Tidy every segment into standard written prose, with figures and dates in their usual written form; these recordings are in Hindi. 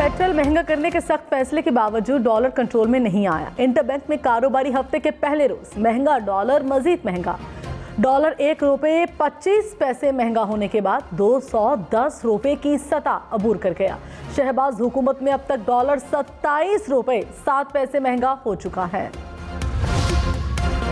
पेट्रोल महंगा करने के सख्त फैसले के बावजूद डॉलर कंट्रोल में नहीं आया। इंटरबैंक में कारोबारी हफ्ते के पहले रोज महंगा डॉलर मजीद महंगा। डॉलर 1 रुपये 25 पैसे महंगा होने के बाद 210 रुपये की सतह अबूर कर गया। शहबाज हुकूमत में अब तक डॉलर 27 रुपये 7 पैसे महंगा हो चुका है।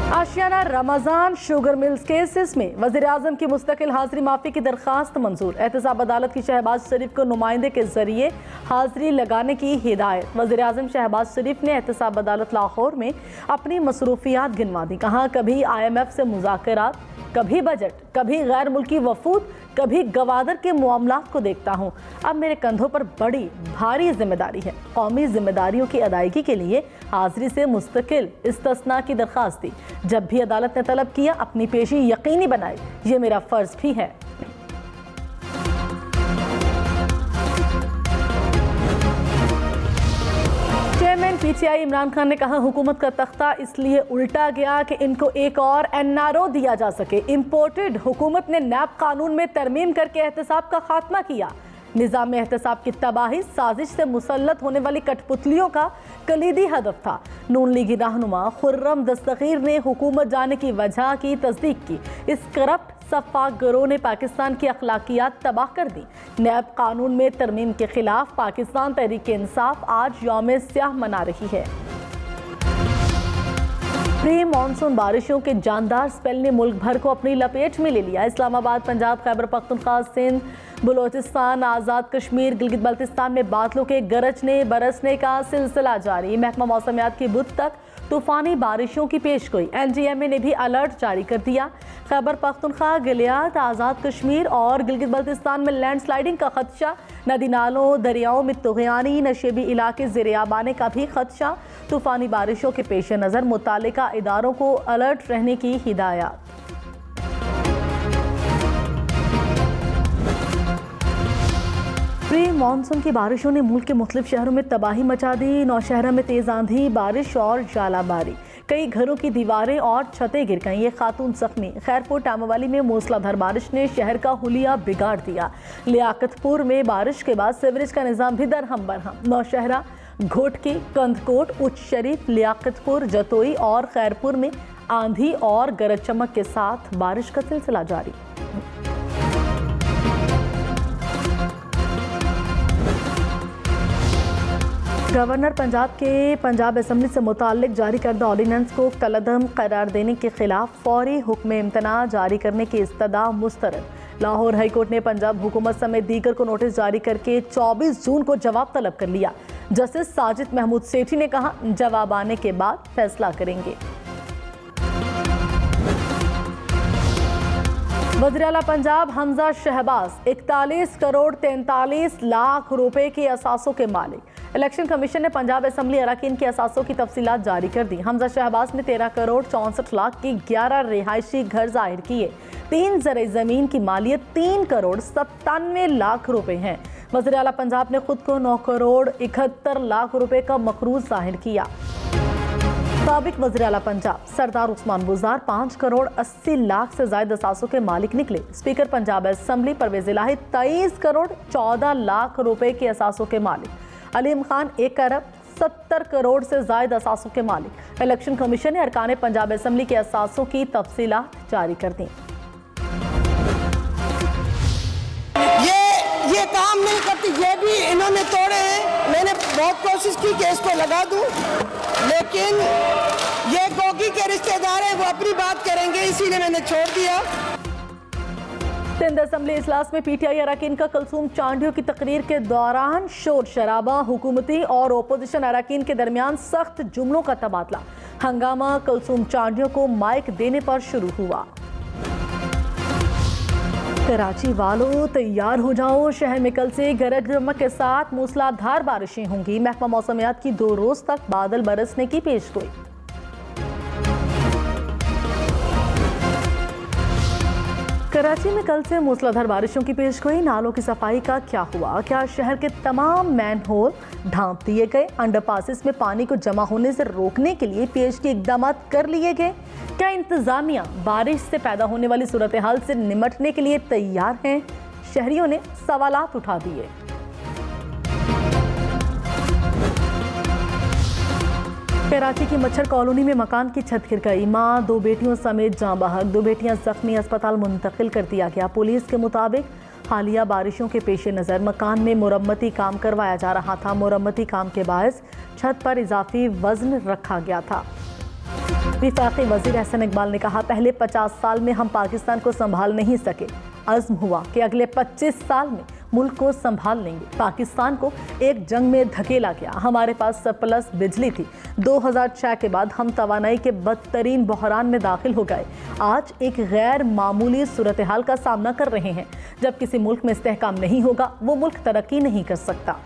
आशियाना रमजान शुगर मिल्स केसेस में वज़ीर-ए-आज़म की मुस्तकिल हाजिरी माफी की दरखास्त मंजूर। एहतसाब अदालत की शहबाज शरीफ को नुमाइंदे के जरिए हाजिरी लगाने की हिदायत। वज़ीर-ए-आज़म शहबाज शरीफ ने एहतसाब अदालत लाहौर में अपनी मसरूफियात गिनवा दी। कहा कभी IMF से मुज़ाकरात, कभी बजट, कभी गैर मुल्की वफूद, कभी गवादर के मामलात को देखता हूँ। अब मेरे कंधों पर बड़ी भारी जिम्मेदारी है। कौमी जिम्मेदारियों की अदायगी के लिए हाजिरी से मुस्तकिल इस्तिस्ना की दरखास्त दी। जब भी अदालत ने तलब किया अपनी पेशी यकीनी बनाई, ये मेरा फर्ज भी है। चेयरमैन PTI इमरान खान ने कहा हुकूमत का तख्ता इसलिए उल्टा गया कि इनको एक और NRO दिया जा सके। इम्पोर्टेड हुकूमत ने नैब कानून में तरमीम करके एहतसाब का खात्मा किया। निज़ाम एहतसाब की तबाही साजिश से मुसल्लत होने वाली कठपुतलियों का कलीदी हदफ था। नून लीगी रहनुमा खुर्रम दस्तगीर ने हुकूमत जाने की वजह की तस्दीक की। इस करप्ट सफ़ाक गिरोह ने पाकिस्तान की अखलाकियात तबाह कर दी। नैब कानून में तरमीम के खिलाफ पाकिस्तान तहरीक इंसाफ आज यौम स्याह मना रही है। प्री मानसून बारिशों के जानदार स्पेल ने मुल्क भर को अपनी लपेट में ले लिया। इस्लामाबाद, पंजाब, खैबर पख्तूनख्वा, सिंध, बलोचिस्तान, आज़ाद कश्मीर, गिलगित बल्तिस्तान में बादलों के गरजने बरसने का सिलसिला जारी। महकमा मौसमियात की बुध तक तूफानी बारिशों की पेशगोई। NGMA ने भी अलर्ट जारी कर दिया। खैबर पख्तूनख्वा, गिलियात, आज़ाद कश्मीर और गिलगित बल्तिस्तान में लैंडस्लाइडिंग का खदशा। नदी नालों दरियाओं में तुग़यानी, नशेबी इलाके ज़ेर-ए-आब आने का भी खदशा। तूफानी बारिशों के पेश नज़र मुतालिका इदारों को अलर्ट रहने की हिदायत। प्री मानसून की बारिशों ने मुल्क के मुख्तलिफ शहरों में तबाही मचा दी। नौशहरा में तेज आंधी, बारिश और जालाबारी, कई घरों की दीवारें और छतें गिर गईं। ये खातून जख्मी। खैरपुर टामावाली में मूसलाधार बारिश ने शहर का हुलिया बिगाड़ दिया। लियाकतपुर में बारिश के बाद सीवरेज का निज़ाम भी दरहम बरहम। नौशहरा, घोटकी, कंदकोट, उच्च शरीफ, लियाकतपुर, जतोई और खैरपुर में आंधी और गरज चमक के साथ बारिश का सिलसिला जारी। गवर्नर पंजाब के पंजाब असम्बली से मुताल्लिक जारी करदा ऑर्डिनेंस को कलअदम करार देने के खिलाफ फौरी हुक्म इम्तना जारी करने की इस्तदा मुस्तरद। लाहौर हाई कोर्ट ने पंजाब हुकूमत समेत दीगर को नोटिस जारी करके 24 जून को जवाब तलब कर लिया। जस्टिस साजिद महमूद सेठी ने कहा जवाब आने के बाद फैसला करेंगे। वज़ीर-ए-आला पंजाब हमजा शहबाज 41 करोड़ 43 लाख रुपए के असासों के मालिक। इलेक्शन कमीशन ने पंजाब असम्बली अरकान के असासों की तफसीलात जारी कर दी। हमजा शहबाज ने 13 करोड़ 64 लाख के 11 रिहायशी घर जाहिर किए। 3 ज़रे ज़मीन की मालियत 3 करोड़ 97 लाख रुपए है। वज़ीर-ए-आला पंजाब ने खुद को 9 करोड़ 71 लाख रुपए का मकरूज जाहिर किया। साबिक वज़ीर-ए-आला पंजाब सरदार उस्मान बुज़दार 5 करोड़ 80 लाख से ज़ायद असासों के मालिक निकले। स्पीकर पंजाब असम्बली परवेज़ इलाही 23 करोड़ 14 लाख रुपए के असासों के मालिक। अलीम खान 1 अरब 70 करोड़ से ज़ायद असासों के मालिक। इलेक्शन कमीशन ने अरकान पंजाब असम्बली के असासों की तफसीलात जारी कर दी। ये काम नहीं करती, ये भी इन्होंने तोड़े हैं। मैंने बहुत कोशिश की कि इसको लगा दूं, लेकिन ये गोगी के रिश्तेदार हैं, वो अपनी बात करेंगे, इसीलिए मैंने छोड़ दिया। सिंध असम्बली इजलास में PTI अरकान का कुलसूम चांडियों की तकरीर के दौरान शोर शराबा, हुकूमती और ओपोजिशन अरकान के दरमियान सख्त जुमलों का तबादला। हंगामा कुलसूम चांडियों को माइक देने पर शुरू हुआ। कराची वालों तैयार हो जाओ, शहर में कल से गरज चमक के साथ मूसलाधार बारिशें होंगी। महकमा मौसमियात की 2 रोज तक बादल बरसने की पेशगोई। कराची में कल से मूसलाधार बारिशों की पेशगोई। नालों की सफाई का क्या हुआ? क्या शहर के तमाम मैन होल ढांप दिए गए? अंडरपासेस में पानी को जमा होने से रोकने के लिए पेशगी इकदाम कर लिए गए? क्या इंतजामिया बारिश से पैदा होने वाली सूरत हाल से निमटने के लिए तैयार हैं? शहरियों ने सवालात उठा दिए। कराची की मच्छर कॉलोनी में मकान की छत गिर गई। मां, 2 बेटियों समेत जाँ बहक, 2 बेटियां जख्मी, अस्पताल मुंतकिल कर दिया गया। पुलिस के मुताबिक हालिया बारिशों के पेश नज़र मकान में मुरम्मती काम करवाया जा रहा था। मुरम्मती काम के बायस छत पर इजाफी वजन रखा गया था। वफाकी वजीर एहसन इकबाल ने कहा, पहले 50 साल में हम पाकिस्तान को संभाल नहीं सके, अज़्म हुआ कि अगले 25 साल में मुल्क को संभाल लेंगे। पाकिस्तान को एक जंग में धकेला गया। हमारे पास सरप्लस बिजली थी। 2006 के बाद हम तवानाई के बदतरीन बहरान में दाखिल हो गए। आज एक गैर मामूली सूरत हाल का सामना कर रहे हैं। जब किसी मुल्क में इस्तेहकाम नहीं होगा, वो मुल्क तरक्की नहीं कर सकता।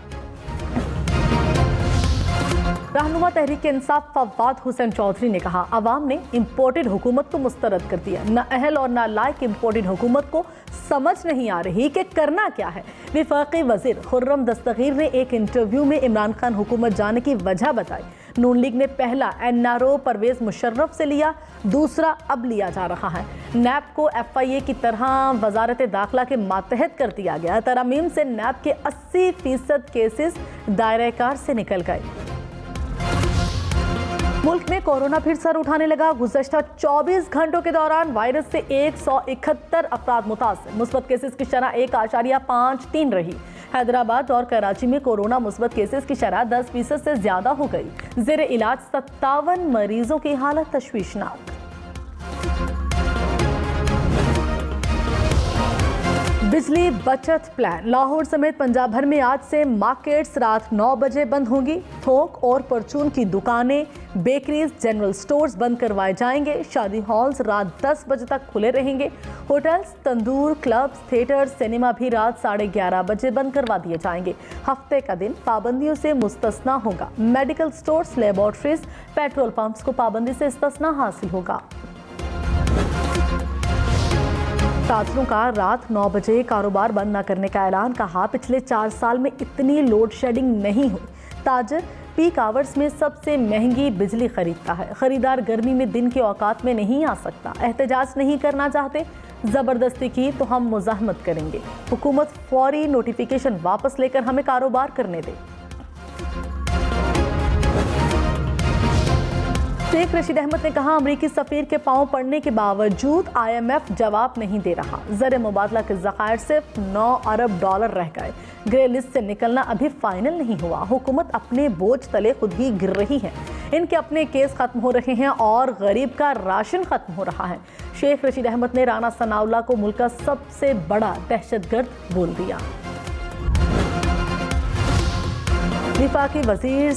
रहनुमा तहरीक इंसाफ फवाद हुसैन चौधरी ने कहा, अवाम ने इम्पोर्टेड हुकूमत को मुस्तरद कर दिया। ना अहल और ना लायक इम्पोर्टेड हुकूमत को समझ नहीं आ रही कि करना क्या है। वफाकी वजीर खुर्रम दस्तगीर ने एक इंटरव्यू में इमरान खान हुकूमत जाने की वजह बताई। नून लीग ने पहला NRO परवेज मुशर्रफ से लिया, दूसरा अब लिया जा रहा है। नैब को FIA की तरह वजारत दाखिला के मातहत कर दिया गया। तरमीम से नैब के 80% केसेस दायरे कार से निकल गए। मुल्क में कोरोना फिर सर उठाने लगा। गुज़श्ता 24 घंटों के दौरान वायरस से 171 अफराद मुतासर। मुस्बत केसेस की शरह 1.53 रही। हैदराबाद और कराची में कोरोना मुस्बत केसेस की शरह 10% से ज्यादा हो गई। ज़ेर इलाज 57 मरीजों की हालत तशवीशनाक। बिजली बचत प्लान। लाहौर समेत पंजाब भर में आज से मार्केट्स रात 9 बजे बंद होंगी। थोक और परचून की दुकानें, बेकरीज, जनरल स्टोर्स बंद करवाए जाएंगे। शादी हॉल्स रात 10 बजे तक खुले रहेंगे। होटल्स, तंदूर, क्लब्स, थिएटर, सिनेमा भी रात 11:30 बजे बंद करवा दिए जाएंगे। हफ्ते का दिन पाबंदियों से मुस्तस्ना होगा। Medical stores, laboratories, petrol pumps को पाबंदी से इस्तिस्ना हासिल होगा। ताजरों का रात 9 बजे कारोबार बंद न करने का ऐलान। कहा, पिछले 4 साल में इतनी लोड शेडिंग नहीं हुई। ताजर पीक आवर्स में सबसे महंगी बिजली खरीदता है। खरीदार गर्मी में दिन के औकात में नहीं आ सकता। एहतजाज नहीं करना चाहते, जबरदस्ती की तो हम मुज़ाहमत करेंगे। हुकूमत फौरी नोटिफिकेशन वापस लेकर हमें कारोबार करने दे। शेख रशीद अहमद ने कहा, अमरीकी सफीर के पांव पड़ने के बावजूद IMF जवाब नहीं दे रहा। ज़र मुबादला के ज़खायर सिर्फ $9 अरब रह गए। ग्रे लिस्ट से निकलना अभी फाइनल नहीं हुआ। हुकूमत अपने बोझ तले खुद ही गिर रही है। इनके अपने केस खत्म हो रहे हैं और गरीब का राशन खत्म हो रहा है। शेख रशीद अहमद ने राना सनाउल्लाह को मुल्क का सबसे बड़ा दहशतगर्द बोल दिया। वफाकी वजीर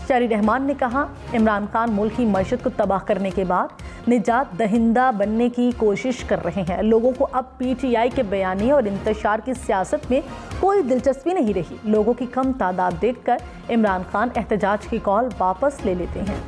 शहरी रहमान ने कहा, इमरान खान मुल्क की मईशत को तबाह करने के बाद निजात दहिंदा बनने की कोशिश कर रहे हैं। लोगों को अब PTI के बयानी और इंतशार की सियासत में कोई दिलचस्पी नहीं रही। लोगों की कम तादाद देखकर इमरान खान एहतजाज की कॉल वापस ले लेते हैं।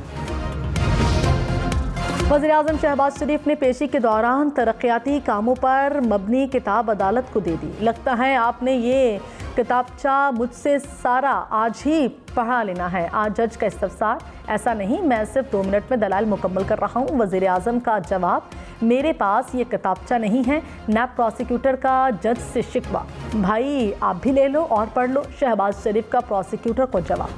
वज़ीर-ए-आज़म शहबाज शरीफ ने पेशी के दौरान तरक्याती कामों पर मबनी किताब अदालत को दे दी। लगता है आपने ये किताबचा मुझसे सारा आज ही पढ़ा लेना है। आज जज का इस्तफसार, ऐसा नहीं, मैं सिर्फ 2 मिनट में दलाल मुकम्मल कर रहा हूँ। वज़ीर-ए-आज़म का जवाब, मेरे पास ये किताबचा नहीं है। नैब प्रोसिक्यूटर का जज से शिकवा, भाई आप भी ले लो और पढ़ लो। शहबाज शरीफ का प्रोसिक्यूटर को जवाब।